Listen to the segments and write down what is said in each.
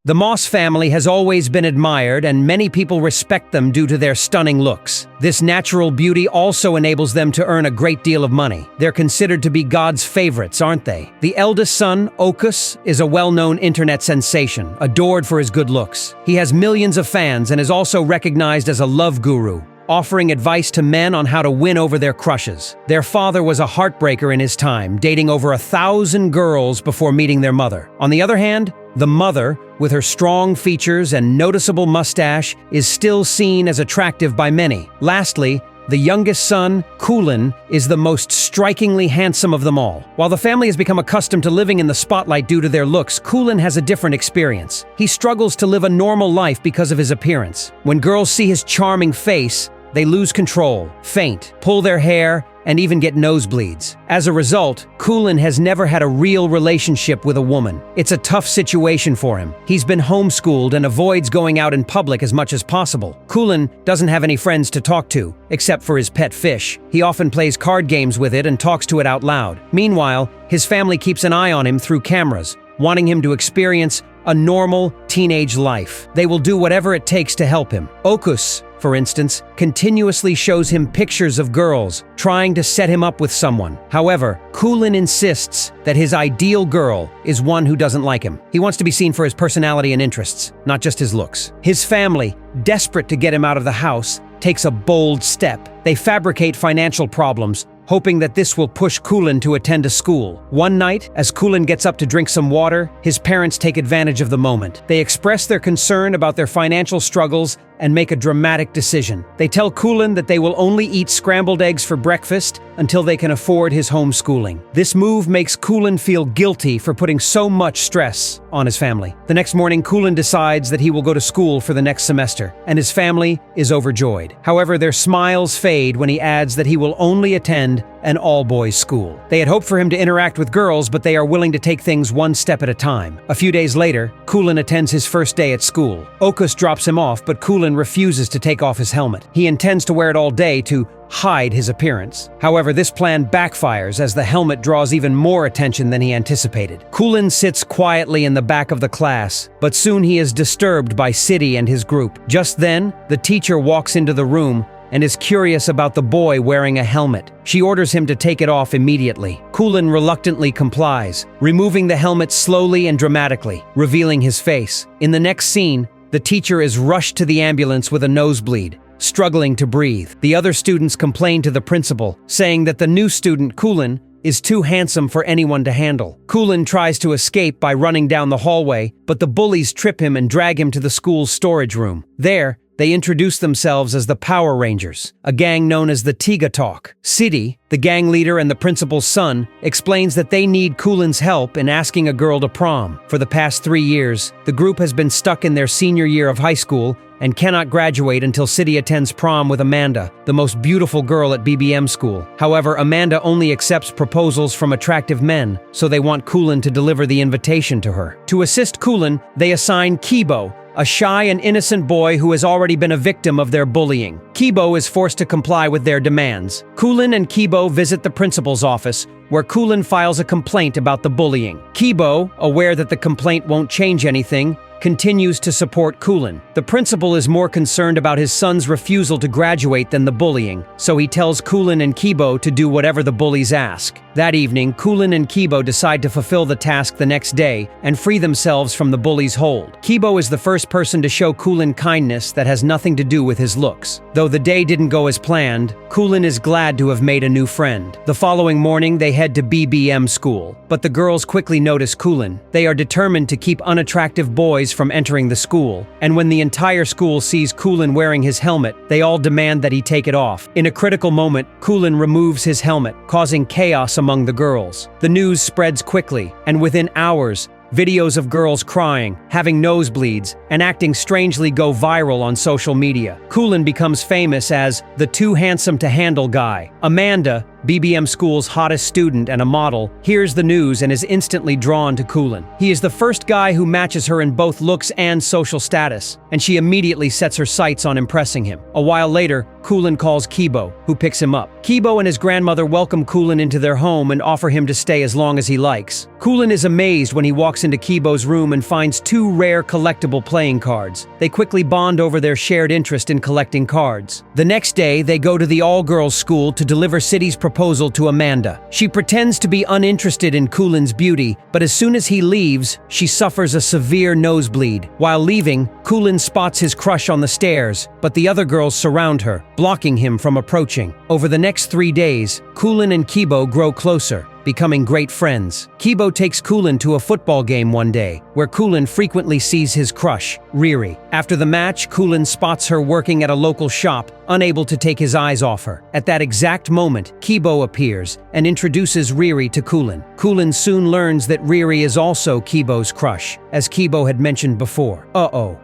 The Moss family has always been admired, and many people respect them due to their stunning looks. This natural beauty also enables them to earn a great deal of money. They're considered to be God's favorites, aren't they? The eldest son, Okus, is a well-known internet sensation, adored for his good looks. He has millions of fans and is also recognized as a love guru, offering advice to men on how to win over their crushes. Their father was a heartbreaker in his time, dating over 1,000 girls before meeting their mother. On the other hand, the mother, with her strong features and noticeable mustache, is still seen as attractive by many. Lastly, the youngest son, Kulin, is the most strikingly handsome of them all. While the family has become accustomed to living in the spotlight due to their looks, Kulin has a different experience. He struggles to live a normal life because of his appearance. When girls see his charming face, they lose control, faint, pull their hair, and even get nosebleeds. As a result, Koulen has never had a real relationship with a woman. It's a tough situation for him. He's been homeschooled and avoids going out in public as much as possible. Koulen doesn't have any friends to talk to, except for his pet fish. He often plays card games with it and talks to it out loud. Meanwhile, his family keeps an eye on him through cameras, wanting him to experience a normal teenage life. They will do whatever it takes to help him. Okus, for instance, continuously shows him pictures of girls, trying to set him up with someone. However, Kulin insists that his ideal girl is one who doesn't like him. He wants to be seen for his personality and interests, not just his looks. His family, desperate to get him out of the house, takes a bold step. They fabricate financial problems, hoping that this will push Koulen to attend a school. One night, as Koulen gets up to drink some water, his parents take advantage of the moment. They express their concern about their financial struggles and make a dramatic decision. They tell Koulen that they will only eat scrambled eggs for breakfast until they can afford his homeschooling. This move makes Koulen feel guilty for putting so much stress on his family. The next morning, Koulen decides that he will go to school for the next semester, and his family is overjoyed. However, their smiles fade when he adds that he will only attend an all-boys school. They had hoped for him to interact with girls, but they are willing to take things one step at a time. A few days later, Koulen attends his first day at school. Okus drops him off, but Koulen refuses to take off his helmet. He intends to wear it all day to hide his appearance. However, this plan backfires as the helmet draws even more attention than he anticipated. Koulen sits quietly in the back of the class, but soon he is disturbed by Sidi and his group. Just then, the teacher walks into the room and is curious about the boy wearing a helmet. She orders him to take it off immediately. Koulen reluctantly complies, removing the helmet slowly and dramatically, revealing his face. In the next scene, the teacher is rushed to the ambulance with a nosebleed, struggling to breathe. The other students complain to the principal, saying that the new student, Koulen, is too handsome for anyone to handle. Koulen tries to escape by running down the hallway, but the bullies trip him and drag him to the school's storage room. There, they introduce themselves as the Power Rangers, a gang known as the Tiga Talk. Sidi, the gang leader and the principal's son, explains that they need Koulen's help in asking a girl to prom. For the past 3 years, the group has been stuck in their senior year of high school and cannot graduate until Sidi attends prom with Amanda, the most beautiful girl at BBM school. However, Amanda only accepts proposals from attractive men, so they want Koulen to deliver the invitation to her. To assist Koulen, they assign Kibo, a shy and innocent boy who has already been a victim of their bullying. Kibo is forced to comply with their demands. Koulen and Kibo visit the principal's office, where Koulen files a complaint about the bullying. Kibo, aware that the complaint won't change anything, continues to support Koulen. The principal is more concerned about his son's refusal to graduate than the bullying, so he tells Koulen and Kibo to do whatever the bullies ask. That evening, Koulen and Kibo decide to fulfill the task the next day and free themselves from the bullies' hold. Kibo is the first person to show Koulen kindness that has nothing to do with his looks. Though the day didn't go as planned, Koulen is glad to have made a new friend. The following morning, they head to BBM school, but the girls quickly notice Koulen. They are determined to keep unattractive boys from entering the school, and when the entire school sees Koulen wearing his helmet, they all demand that he take it off. In a critical moment, Koulen removes his helmet, causing chaos among the girls. The news spreads quickly, and within hours, videos of girls crying, having nosebleeds, and acting strangely go viral on social media. Koulen becomes famous as the too handsome to handle guy. Amanda, BBM School's hottest student and a model, hears the news and is instantly drawn to Koulen. He is the first guy who matches her in both looks and social status, and she immediately sets her sights on impressing him. A while later, Koulen calls Kibo, who picks him up. Kibo and his grandmother welcome Koulen into their home and offer him to stay as long as he likes. Koulen is amazed when he walks into Kibo's room and finds two rare collectible playing cards. They quickly bond over their shared interest in collecting cards. The next day, they go to the all-girls school to deliver City's proposal to Amanda. She pretends to be uninterested in Koulen's beauty, but as soon as he leaves, she suffers a severe nosebleed. While leaving, Koulen spots his crush on the stairs, but the other girls surround her, blocking him from approaching. Over the next 3 days, Koulen and Kibo grow closer, becoming great friends. Kibo takes Koulen to a football game one day, where Koulen frequently sees his crush, Riri. After the match, Koulen spots her working at a local shop, unable to take his eyes off her. At that exact moment, Kibo appears and introduces Riri to Koulen. Koulen soon learns that Riri is also Kibo's crush, as Kibo had mentioned before.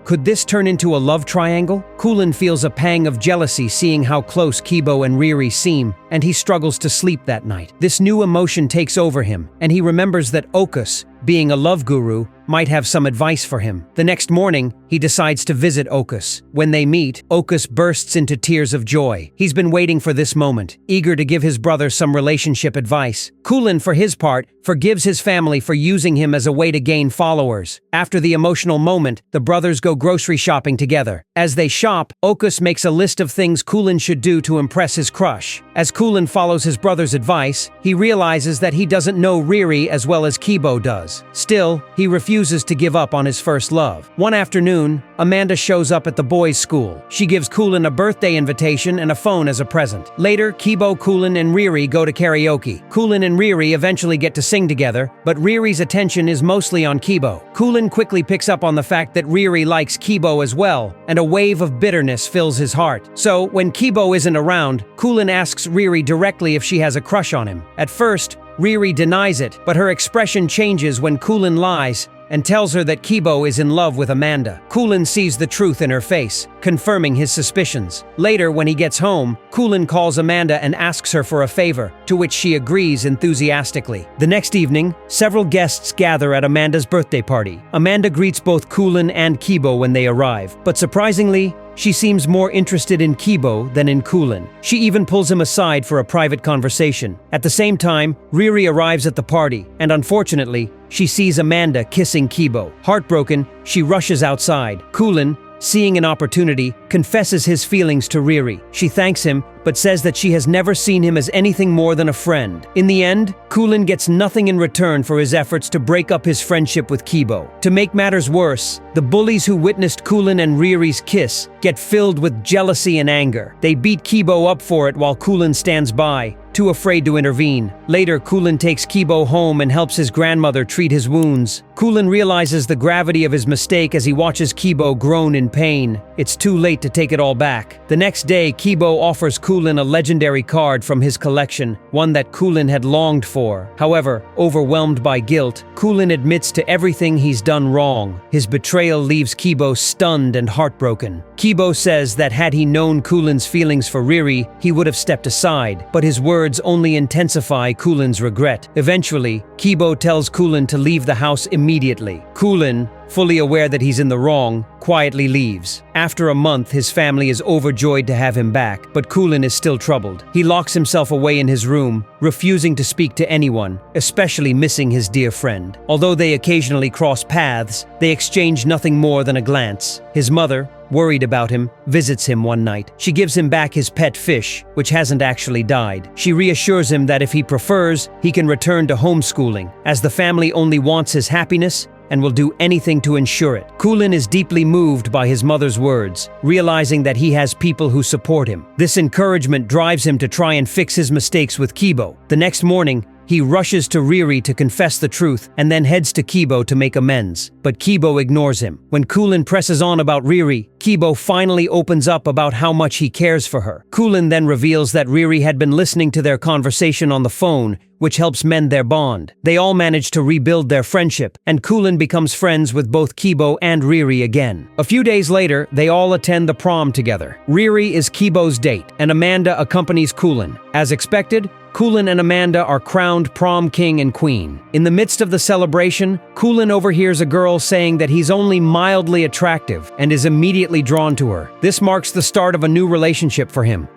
Could this turn into a love triangle? Koulen feels a pang of jealousy seeing how close Kibo and Riri seem, and he struggles to sleep that night. This new emotion takes over him, and he remembers that Okus, being a love guru, might have some advice for him. The next morning, he decides to visit Okus. When they meet, Okus bursts into tears of joy. He's been waiting for this moment, eager to give his brother some relationship advice. Koulen, for his part, forgives his family for using him as a way to gain followers. After the emotional moment, the brothers go grocery shopping together. As they shop, Okus makes a list of things Koulen should do to impress his crush. As Koulen follows his brother's advice, he realizes that he doesn't know Riri as well as Kibo does. Still, he refuses to give up on his first love. One afternoon, Amanda shows up at the boys' school. She gives Koulen a birthday invitation and a phone as a present. Later, Kibo, Koulen, and Riri go to karaoke. Koulen and Riri eventually get to sing together, but Riri's attention is mostly on Kibo. Koulen quickly picks up on the fact that Riri likes Kibo as well, and a wave of bitterness fills his heart. So, when Kibo isn't around, Koulen asks Riri directly if she has a crush on him. At first, Riri denies it, but her expression changes when Koulen lies and tells her that Kibo is in love with Amanda. Koulen sees the truth in her face, confirming his suspicions. Later, when he gets home, Koulen calls Amanda and asks her for a favor, to which she agrees enthusiastically. The next evening, several guests gather at Amanda's birthday party. Amanda greets both Koulen and Kibo when they arrive, but surprisingly, she seems more interested in Kibo than in Koulen. She even pulls him aside for a private conversation. At the same time, Riri arrives at the party, and unfortunately, she sees Amanda kissing Kibo. Heartbroken, she rushes outside. Koulen, seeing an opportunity, confesses his feelings to Riri. She thanks him, but says that she has never seen him as anything more than a friend. In the end, Koulen gets nothing in return for his efforts to break up his friendship with Kibo. To make matters worse, the bullies who witnessed Koulen and Riri's kiss get filled with jealousy and anger. They beat Kibo up for it while Koulen stands by, too afraid to intervene. Later, Koulen takes Kibo home and helps his grandmother treat his wounds. Koulen realizes the gravity of his mistake as he watches Kibo groan in pain. It's too late to take it all back. The next day, Kibo offers Koulen a legendary card from his collection, one that Koulen had longed for. However, overwhelmed by guilt, Koulen admits to everything he's done wrong. His betrayal leaves Kibo stunned and heartbroken. Kibo says that had he known Koulen's feelings for Riri, he would have stepped aside, but his words only intensify Koulen's regret. Eventually, Kibo tells Koulen to leave the house immediately. Koulen, fully aware that he's in the wrong, quietly leaves. After a month, his family is overjoyed to have him back, but Koulen is still troubled. He locks himself away in his room, refusing to speak to anyone, especially missing his dear friend. Although they occasionally cross paths, they exchange nothing more than a glance. His mother, worried about him, visits him one night. She gives him back his pet fish, which hasn't actually died. She reassures him that if he prefers, he can return to homeschooling, as the family only wants his happiness and will do anything to ensure it. Koulen is deeply moved by his mother's words, realizing that he has people who support him. This encouragement drives him to try and fix his mistakes with Kibo. The next morning, he rushes to Riri to confess the truth and then heads to Kibo to make amends. But Kibo ignores him. When Koulen presses on about Riri, Kibo finally opens up about how much he cares for her. Koulen then reveals that Riri had been listening to their conversation on the phone, which helps mend their bond. They all manage to rebuild their friendship, and Koulen becomes friends with both Kibo and Riri again. A few days later, they all attend the prom together. Riri is Kibo's date, and Amanda accompanies Koulen. As expected, Koulen and Amanda are crowned prom king and queen. In the midst of the celebration, Koulen overhears a girl saying that he's only mildly attractive and is immediately drawn to her. This marks the start of a new relationship for him.